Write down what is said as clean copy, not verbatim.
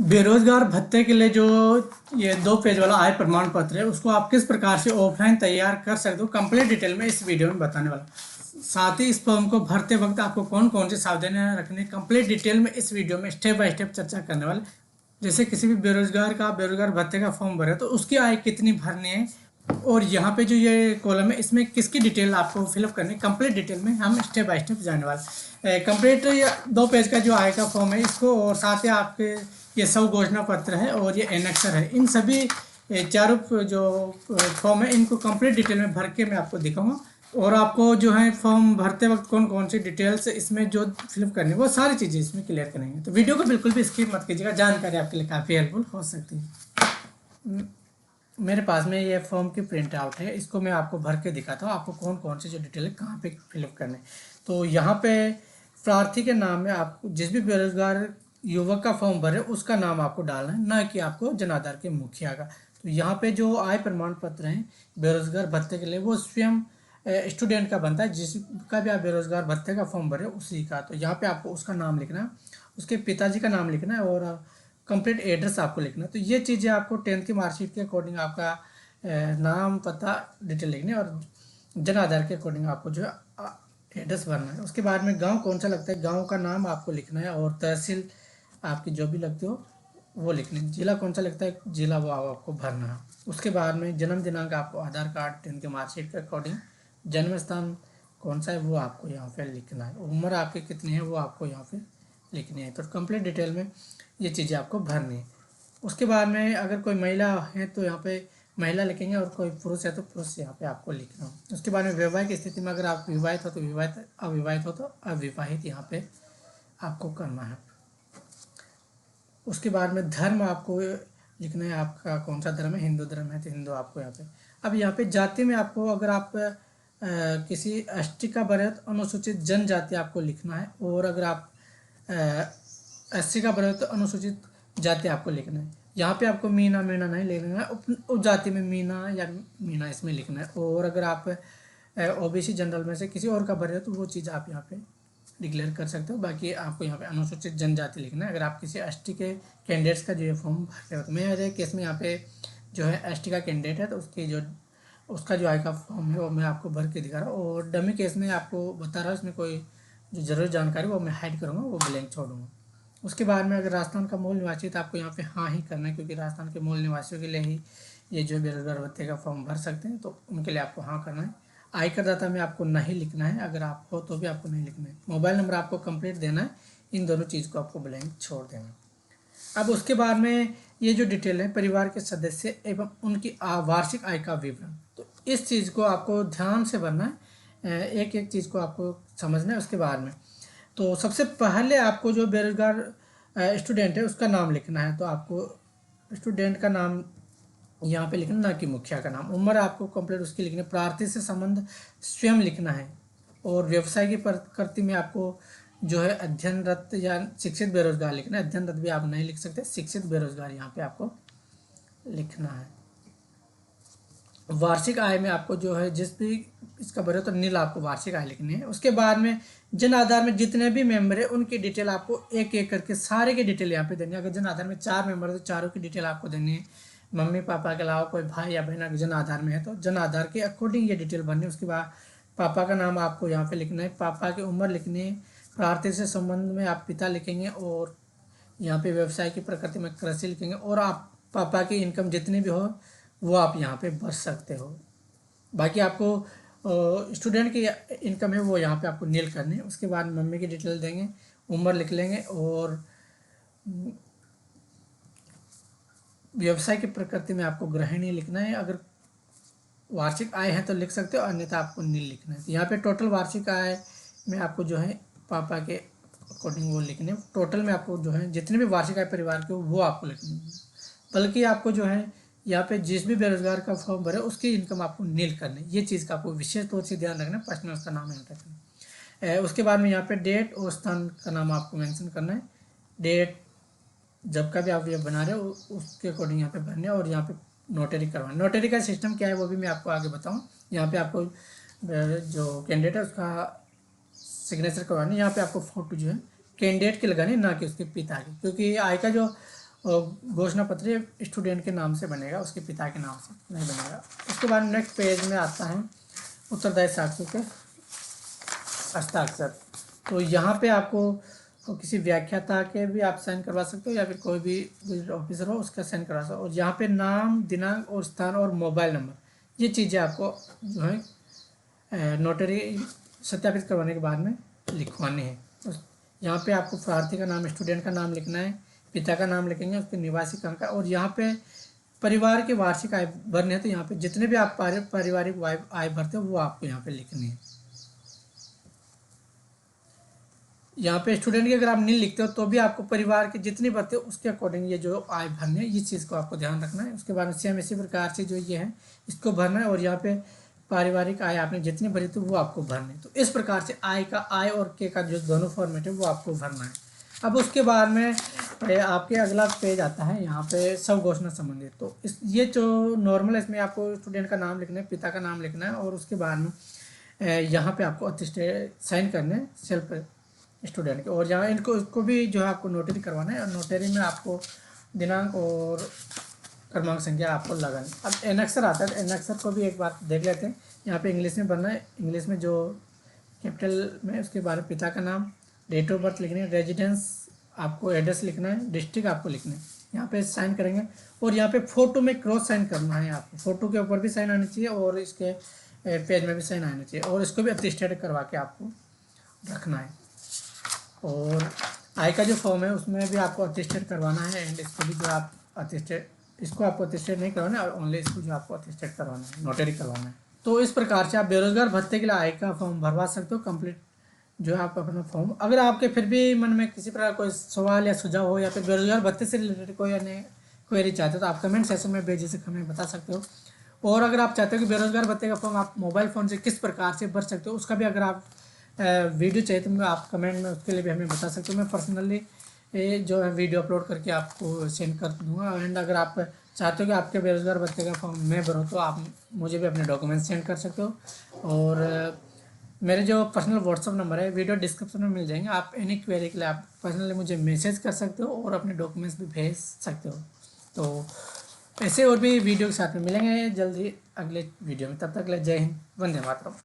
बेरोजगार भत्ते के लिए जो ये 2 पेज वाला आय प्रमाण पत्र है उसको आप किस प्रकार से ऑफलाइन तैयार कर सकते हो कंप्लीट डिटेल में इस वीडियो में बताने वाला हूं। साथ ही इस फॉर्म को भरते वक्त आपको कौन कौन सी सावधानियां रखनी कंप्लीट डिटेल में इस वीडियो में स्टेप बाय स्टेप चर्चा करने वाले। जैसे किसी भी बेरोजगार का बेरोजगार भत्ते का फॉर्म भरे तो उसकी आय कितनी भरनी है और यहाँ पे जो ये कॉलम है इसमें किसकी डिटेल आपको फिलअप करनी है कंप्लीट डिटेल में हम स्टेप बाय स्टेप जाने वाले। कंप्लीट 2 पेज का जो आय का फॉर्म है इसको और साथ ही आपके ये सब घोषणा पत्र है और ये एनेक्सर है, इन सभी चारों जो फॉर्म है इनको कंप्लीट डिटेल में भर के मैं आपको दिखाऊंगा। और आपको जो है फॉर्म भरते वक्त कौन कौन सी डिटेल्स इसमें जो फिलअप करनी है वो सारी चीज़ें इसमें क्लियर करेंगे, तो वीडियो को बिल्कुल भी स्किप मत कीजिएगा, जानकारी आपके लिए काफ़ी हेल्पफुल हो सकती है। मेरे पास में ये फॉर्म की प्रिंट आउट है, इसको मैं आपको भर के दिखाता हूँ आपको कौन कौन सी जो डिटेल है कहाँ पे फिलअप करने। तो यहाँ पे प्रार्थी के नाम में आपको जिस भी बेरोजगार युवक का फॉर्म भरे उसका नाम आपको डालना है, ना कि आपको जन आधार के मुखिया का। तो यहाँ पे जो आय प्रमाण पत्र हैं बेरोजगार भत्ते के लिए वो स्वयं स्टूडेंट का बनता है, जिसका भी आप बेरोजगार भत्ते का फॉर्म भरे उसी का। तो यहाँ पे आपको उसका नाम लिखना है, उसके पिताजी का नाम लिखना है और कंप्लीट एड्रेस आपको लिखना है। तो ये चीज़ें आपको 10th की मार्कशीट के अकॉर्डिंग आपका नाम पता डिटेल लिखनी है और जन आधार के अकॉर्डिंग आपको जो है एड्रेस भरना है। उसके बाद में गांव कौन सा लगता है गांव का नाम आपको लिखना है और तहसील आपकी जो भी लगती हो वो लिखनी है। जिला कौन सा लगता है जिला वो आपको भरना है। उसके बाद में जन्म दिनांक आपको आधार कार्ड 10th के मार्कशीट के अकॉर्डिंग, जन्म स्थान कौन सा है वो आपको यहाँ पे लिखना है, उम्र आपकी कितनी है वो आपको यहाँ पे लिखनी है। तो कंप्लीट डिटेल में ये चीज़ें आपको भरनी है। उसके बाद में अगर कोई महिला है तो यहाँ पे महिला लिखेंगे और कोई पुरुष है तो पुरुष यहाँ पे आपको लिखना है। उसके बाद में वैवाहिक स्थिति में अगर आप विवाहित हो तो विवाहित, अविवाहित हो तो अविवाहित यहाँ पे आपको करना है। उसके बाद में धर्म आपको लिखना है, आपका कौन सा धर्म है, हिंदू धर्म है तो हिंदू आपको यहाँ पे। अब यहाँ पे जाति में आपको अगर आप किसी एसटी का भरे तो अनुसूचित जनजाति आपको लिखना है और अगर आप एससी का भरे तो अनुसूचित जाति आपको लिखना है। यहाँ पे आपको मीना मीना नहीं लिखना है, उप जाति में मीना या मीना इसमें लिखना है। और अगर आप ओबीसी जनरल में से किसी और का भरे हो तो वो चीज़ आप यहाँ पे डिक्लेयर कर सकते हो। बाकी आपको यहाँ पे अनुसूचित जनजाति लिखना है। अगर आप किसी एसटी के कैंडिडेट्स का जो ये फॉर्म भर रहे हो तो मेरे केस में यहाँ पे जो है एसटी का कैंडिडेट है तो उसकी जो उसका जो आय का फॉर्म है वो मैं आपको भर के दिखा रहा हूँ। और डमी केस में आपको बता रहा हूँ इसमें कोई जो ज़रूरी जानकारी वो मैं हाइड करूँगा, वो ब्लैंक छोड़ूंगा। उसके बाद में अगर राजस्थान का मूल निवासी तो आपको यहाँ पे हाँ ही करना है, क्योंकि राजस्थान के मूल निवासियों के लिए ही ये जो बेरोजगार भत्ते का फॉर्म भर सकते हैं, तो उनके लिए आपको हाँ करना है। आयकर दाता में आपको नहीं लिखना है, अगर आप हो तो भी आपको नहीं लिखना है। मोबाइल नंबर आपको कंप्लीट देना है, इन दोनों चीज़ को आपको ब्लैंक छोड़ देना है। अब उसके बाद में ये जो डिटेल है परिवार के सदस्य एवं उनकी वार्षिक आय का विवरण, तो इस चीज़ को आपको ध्यान से भरना है, एक एक चीज़ को आपको समझना है। उसके बाद में तो सबसे पहले आपको जो बेरोजगार स्टूडेंट है उसका नाम लिखना है, तो आपको स्टूडेंट का नाम यहाँ पे लिखना, ना कि मुखिया का नाम। उम्र आपको कंप्लीट उसकी लिखनी है। प्रार्थी से संबंध स्वयं लिखना है। और व्यवसाय की प्रकृति में आपको जो है अध्ययनरत या शिक्षित बेरोजगार लिखना है। अध्ययनरत भी आप नहीं लिख सकते, शिक्षित बेरोजगार यहाँ पे आपको लिखना है। वार्षिक आय में आपको जो है जिस भी इसका भरे तो नील आपको वार्षिक आय लिखनी है। उसके बाद में जन आधार में जितने भी मेंबर है उनकी डिटेल आपको एक एक करके सारे की डिटेल यहाँ पे देनी है। अगर जन आधार में 4 मेंबर है तो चारों की डिटेल आपको देनी है। मम्मी पापा के अलावा कोई भाई या बहन अगर जन आधार में है तो जन आधार के अकॉर्डिंग ये डिटेल भरनी है। उसके बाद पापा का नाम आपको यहाँ पे लिखना है, पापा की उम्र लिखनी है, प्रार्थी से संबंध में आप पिता लिखेंगे और यहाँ पे व्यवसाय की प्रकृति में कृषि लिखेंगे। और आप पापा की इनकम जितनी भी हो वो आप यहाँ पे भर सकते हो। बाकी आपको स्टूडेंट की इनकम है वो यहाँ पे आपको नील करनी है। उसके बाद मम्मी की डिटेल देंगे, उम्र लिख लेंगे और व्यवसाय की प्रकृति में आपको गृहिणी लिखना है। अगर वार्षिक आय है तो लिख सकते हो, अन्यथा आपको नील लिखना है। तो यहाँ पे टोटल वार्षिक आय में आपको जो है पापा के अकॉर्डिंग वो लिखने, टोटल में आपको जो है जितने भी वार्षिक आय परिवार के वो आपको लिखनी है। बल्कि आपको जो है यहाँ पे जिस भी बेरोजगार का फॉर्म भरे उसकी इनकम आपको नील करनी है। ये चीज़ का आपको विशेष तौर से ध्यान रखना है, प्रश्न में उसका नाम एंटर करना है। उसके बाद में यहाँ पे डेट और स्थान का नाम आपको मेंशन करना है। डेट जब का भी आप ये बना रहे हो उसके अकॉर्डिंग यहाँ पे भरने और यहाँ पे नोटरी करवाना। नोटरी का सिस्टम क्या है वो भी मैं आपको आगे बताऊँ। यहाँ पे आपको जो कैंडिडेट है उसका सिग्नेचर करवानी है। यहाँ पे आपको फोटो जो है कैंडिडेट की लगानी है, ना कि उसके पिता की, क्योंकि आय का जो और घोषणा पत्र स्टूडेंट के नाम से बनेगा, उसके पिता के नाम से नहीं बनेगा। उसके बाद नेक्स्ट पेज में आता है उत्तरदायी साक्ष्यों के हस्ताक्षर। तो यहाँ पे आपको किसी व्याख्याता के भी आप साइन करवा सकते हो या फिर कोई भी ऑफिसर हो उसका साइन करवा सकते हो। और यहाँ पे नाम, दिनांक और स्थान और मोबाइल नंबर, ये चीज़ें आपको जो है नोटरी सत्यापित करवाने के बाद में लिखवानी है। तो यहाँ पे आपको प्रार्थी का नाम, स्टूडेंट का नाम लिखना है, पिता का नाम लिखेंगे, उसके निवासी कहाँ का, और यहाँ पे परिवार की वार्षिक आय भरने हैं। तो यहाँ पे जितने भी आप पारिवारिक आय भरते हो वो आपको यहाँ पे लिखनी है। यहाँ पे स्टूडेंट की अगर आप नहीं लिखते हो तो भी आपको परिवार के जितने भरते हो उसके अकॉर्डिंग ये जो आय भरने है, इस चीज़ को आपको ध्यान रखना है। उसके बाद में सेम इसी प्रकार से जो ये है इसको भरना है, और यहाँ पे पारिवारिक आय आपने जितनी भरी थी वो आपको भरनी है। तो इस प्रकार से आय और के का जो दोनों फॉर्मेट है वो आपको भरना है। अब उसके बाद में आपके अगला पेज आता है यहाँ पे सब घोषणा संबंधित। तो ये जो नॉर्मल है इसमें आपको स्टूडेंट का नाम लिखना है, पिता का नाम लिखना है, और उसके बाद में यहाँ पे आपको अटेस्टेड साइन करने सेल्फ स्टूडेंट के, और यहाँ इसको भी जो है आपको नोटरी करवाना है। और नोटरी में आपको दिनांक और क्रमांक संख्या आपको लगानी। अब एनेक्सर आता है, एनेक्सर को भी एक बार देख लेते हैं। यहाँ पे इंग्लिश में बनना है, इंग्लिश में जो कैपिटल में उसके बारे में पिता का नाम, डेट ऑफ बर्थ लिखनी है, रेजिडेंस आपको एड्रेस लिखना है, डिस्ट्रिक्ट आपको लिखना है। यहाँ पे साइन करेंगे, और यहाँ पे फ़ोटो में क्रॉस साइन करना है आपको। फ़ोटो के ऊपर भी साइन आनी चाहिए और इसके पेज में भी साइन आनी चाहिए, और इसको भी अटेस्टेड करवा के आपको रखना है। और आय का जो फॉर्म है उसमें भी आपको अटेस्टेड करवाना है, एंड इसको भी जो आप अटेस्टेड, इसको आपको अटेस्टेड नहीं करवाना है, ओनली इसको जो आपको अटेस्टेड करवाना है, नोटरी करवाना है। तो इस प्रकार से आप बेरोजगार भत्ते के लिए आय का फॉर्म भरवा सकते हो कंप्लीट जो है आप अपना फॉर्म। अगर आपके फिर भी मन में किसी प्रकार कोई सवाल या सुझाव हो, या फिर बेरोजगार भत्ते से रिलेटेड कोई अन्य क्वेरी चाहते हो तो आप कमेंट सेक्शन में बेझिझक हमें बता सकते हो। और अगर आप चाहते हो कि बेरोजगार भत्ते का फॉर्म आप मोबाइल फ़ोन से किस प्रकार से भर सकते हो, उसका भी अगर आप वीडियो चाहिए तो आप कमेंट में उसके लिए भी हमें बता सकते हो। मैं पर्सनली जो है वीडियो अपलोड करके आपको सेंड कर दूँगा। एंड अगर आप चाहते हो कि आपके बेरोजगार भत्ते का फॉर्म मैं भरूँ तो आप मुझे भी अपने डॉक्यूमेंट्स सेंड कर सकते हो। और मेरे जो पर्सनल व्हाट्सअप नंबर है वीडियो डिस्क्रिप्शन में मिल जाएंगे। आप एनी क्वेरी के लिए आप पर्सनली मुझे मैसेज कर सकते हो और अपने डॉक्यूमेंट्स भी भेज सकते हो। तो ऐसे और भी वीडियो के साथ में मिलेंगे जल्दी अगले वीडियो में। तब तक के लिए जय हिंद, वंदे मातरम।